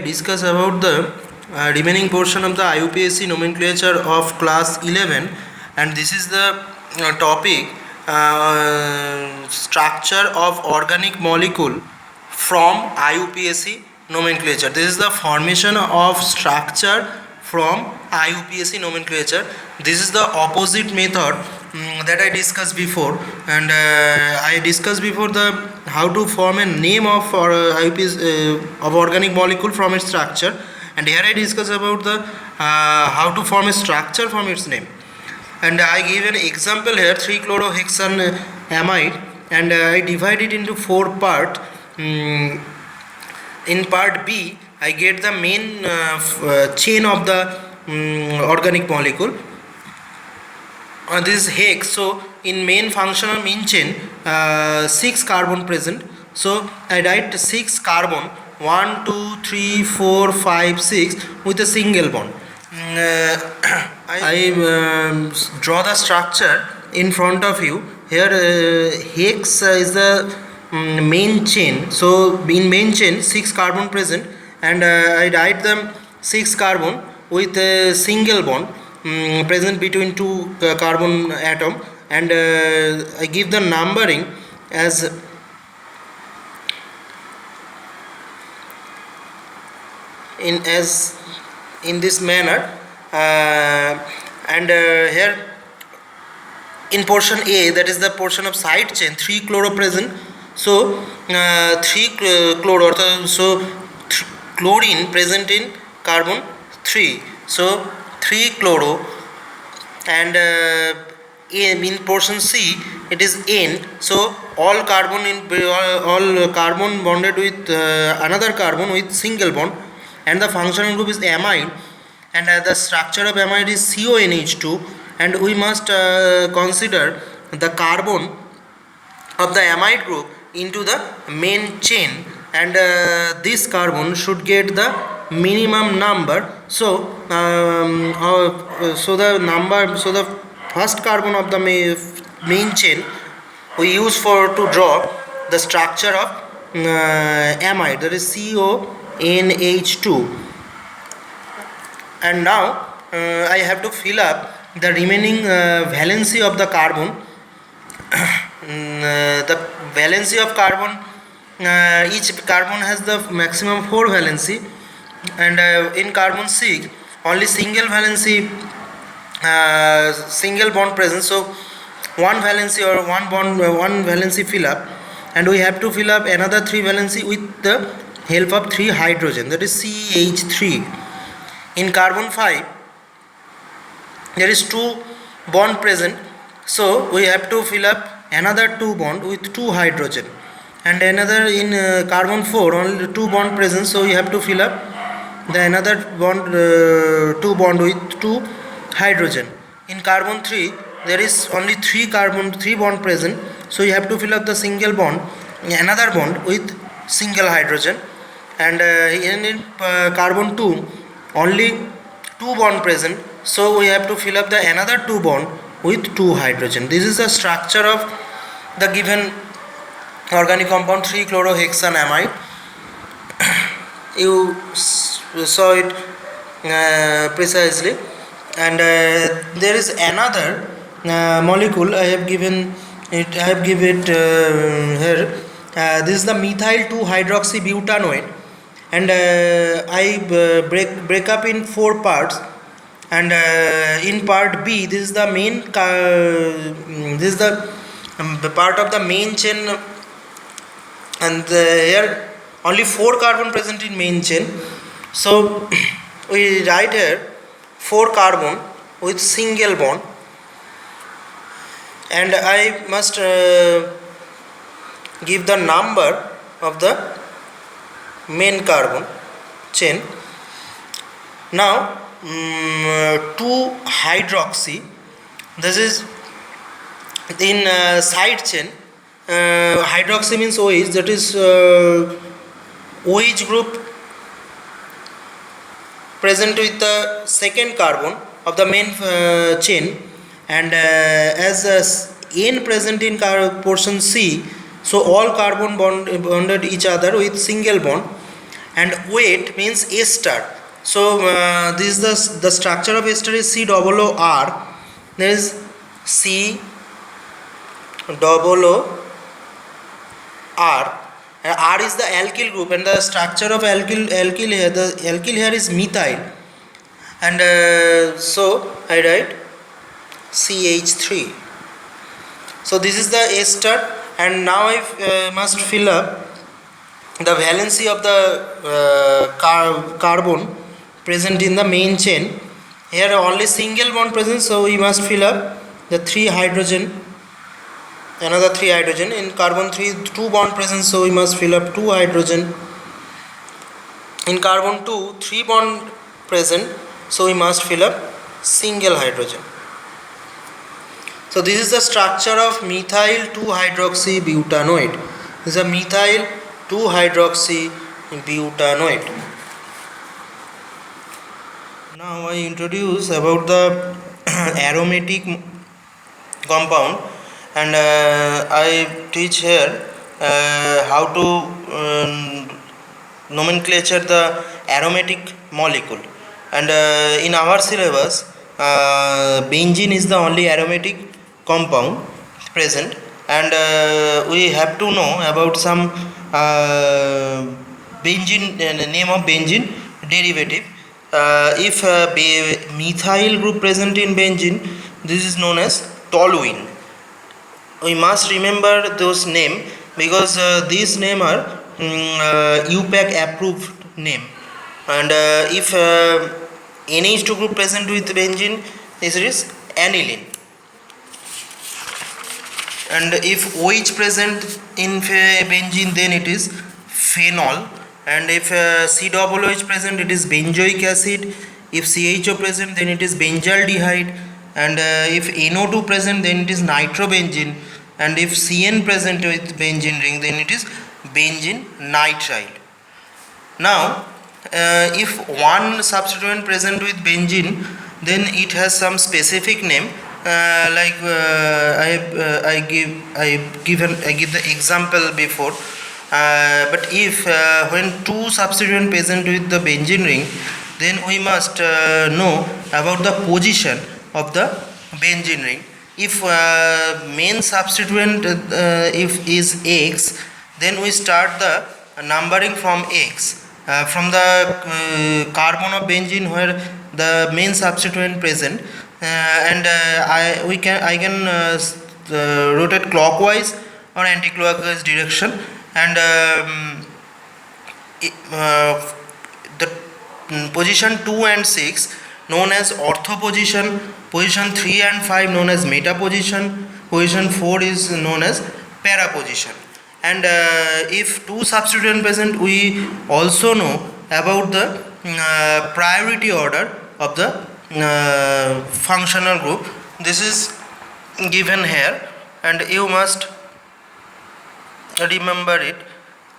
discuss about the remaining portion of the IUPAC nomenclature of class 11, and this is the topic structure of organic molecule from IUPAC nomenclature. This is the formation of structure from IUPAC nomenclature. This is the opposite method that I discussed before, and I discussed before the how to form a name of IUPAC of organic molecule from its structure, and here I discuss about the how to form a structure from its name. And I give an example here, 3-chlorohexane amide, and I divide it into 4 parts. In part B, I get the main chain of the organic molecule. This is hex. So in main functional main chain, 6 carbon present. So I write 6 carbon, 1, 2, 3, 4, 5, 6 with a single bond. I draw the structure in front of you. Here hex is the main chain. So in main chain 6 carbon present, and I write them 6 carbon with a single bond present between 2 carbon atom, and I give the numbering as in this manner, and here in portion A, that is the portion of side chain, 3 chloro present. So 3 chloro, so chlorine present in carbon 3, so 3 chloro, and in portion C it is N, so all carbon bonded with another carbon with single bond, and the functional group is amide, and the structure of amide is CONH2, and we must consider the carbon of the amide group into the main chain, and this carbon should get the minimum number. So the first carbon of the main chain we use to draw the structure of amide, that is CONH2. And now I have to fill up the remaining valency of the carbon. The valency of carbon, each carbon has the maximum 4 valency, and in carbon 6 only single valency, single bond present, so one valency or one valency fill up, and we have to fill up another 3 valency with the help of 3 hydrogen, that is CH3. In carbon 5 there is 2 bond present, so we have to fill up another 2 bond with 2 hydrogen, and another in carbon 4 only 2 bond present, so you have to fill up the another bond 2 bond with 2 hydrogen. In carbon 3 there is only 3 bond present, so you have to fill up the single bond, another bond with single hydrogen, and in carbon 2 only 2 bond present, so we have to fill up the another 2 bond with 2 hydrogen. This is the structure of the given organic compound 3-chlorohexane amide. You saw it precisely, and there is another molecule I have given it. Here. This is the methyl 2-hydroxybutanoate, and I break up in 4 parts. And in part B, this is the main this is the part of the main chain, and here only 4 carbon present in main chain, so we write here 4 carbon with single bond, and I must give the number of the main carbon chain. Now 2-hydroxy, this is in side chain. Hydroxy means OH, that is OH group present with the second carbon of the main chain, and as N present in portion C, so all carbon bonded each other with single bond, and weight means A star. So this is the structure of A star is C double O R. There is C double O R. R is the alkyl group, and the structure of alkyl here, the alkyl here is methyl, and so I write CH3. So this is the A star, and now I must fill up the valency of the carbon present in the main chain. Here only single bond present, so we must fill up the 3 hydrogen, another 3 hydrogen. In carbon 2 bond present, so we must fill up 2 hydrogen. In carbon 2 3 bond present, so we must fill up single hydrogen. So this is the structure of methyl 2-hydroxybutanoate. This is a methyl 2-hydroxybutanoate. Now I introduce about the aromatic compound, and I teach here how to nomenclature the aromatic molecule. And in our syllabus, benzene is the only aromatic compound present, and we have to know about some benzene, name of benzene derivative. If methyl group present in benzene, this is known as toluene. We must remember those name because these name are UPAC approved name. And if NH2 group present with benzene, this is aniline. And if OH present in benzene, then it is phenol. And if COOH present, it is benzoic acid. If CHO present, then it is benzaldehyde. And if NO2 present, then it is nitrobenzene. And if CN present with benzene ring, then it is benzene nitrile. Now if one substituent present with benzene, then it has some specific name, like I give the example before. But if when two substituent present with the benzene ring, then we must know about the position of the benzene ring. If main substituent if is X, then we start the numbering from X. From the carbon of benzene where the main substituent present, and I can rotate clockwise or anti-clockwise direction, and the position 2 and 6 known as ortho position, position 3 and 5 known as meta position, position 4 is known as para position. And if two substituent present, we also know about the priority order of the functional group. This is given here, and you must remember it.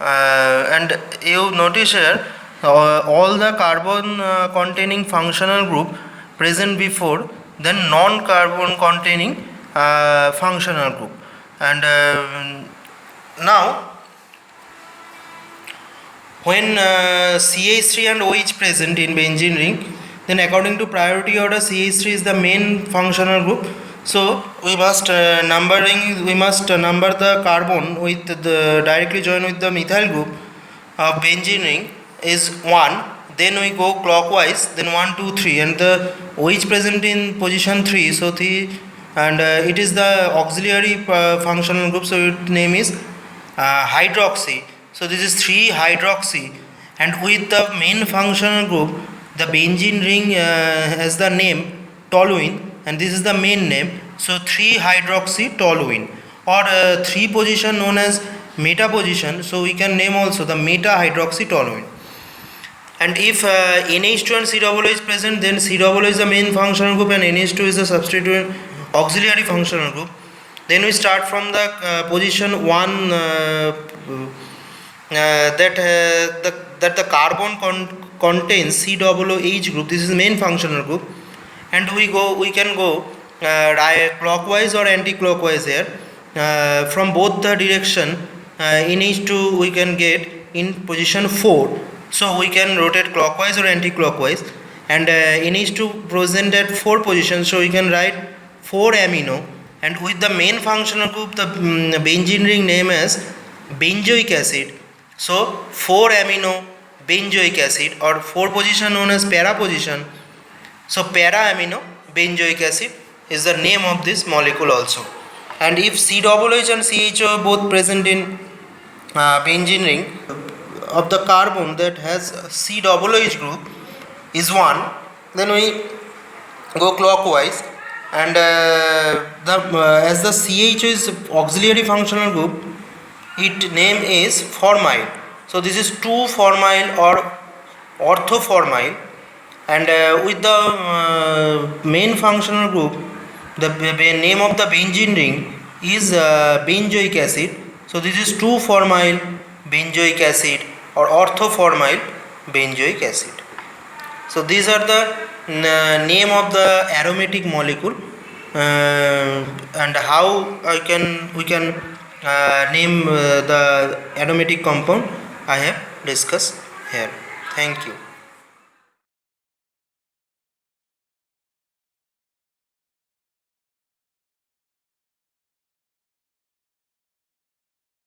And you notice here all the carbon containing functional group present before then non-carbon containing functional group. And now when CH3 and OH present in benzene ring, then according to priority order, CH3 is the main functional group. So we must number the carbon with the directly joined with the methyl group of benzene ring is 1. Then we go clockwise, then 1 2 3, and the OH present in position 3, so 3, and it is the auxiliary functional group, so its name is hydroxy. So this is 3 hydroxy, and with the main functional group, the benzene ring has the name toluene, and this is the main name, so 3 hydroxy toluene, or 3 position known as meta position, so we can name also the meta hydroxy toluene. And if NH2 and COOH is present, then COOH is the main functional group and NH2 is the substituent auxiliary functional group. Then we start from the position 1 that the carbon contains COOH group. This is the main functional group, and we can go clockwise or anti-clockwise here. From both the direction NH2 we can get in position 4. So we can rotate clockwise or anti-clockwise, and NH2 present at 4 positions, so we can write 4 amino, and with the main functional group the benzene ring name as benzoic acid. So 4 amino benzoic acid, or 4 position known as para position. So para amino benzoic acid is the name of this molecule also. And if COOH and CHO are both present in benzene ring of the carbon that has COOH group is 1, then we go clockwise, and as the CHO is auxiliary functional group, its name is formyl. So this is 2-formyl or orthoformyl, and with the main functional group, the name of the benzene ring is benzoic acid. So this is 2-formyl benzoic acid or orthoformyl benzoic acid. So these are the name of the aromatic molecule, and how we can name the aromatic compound I have discussed here. Thank you.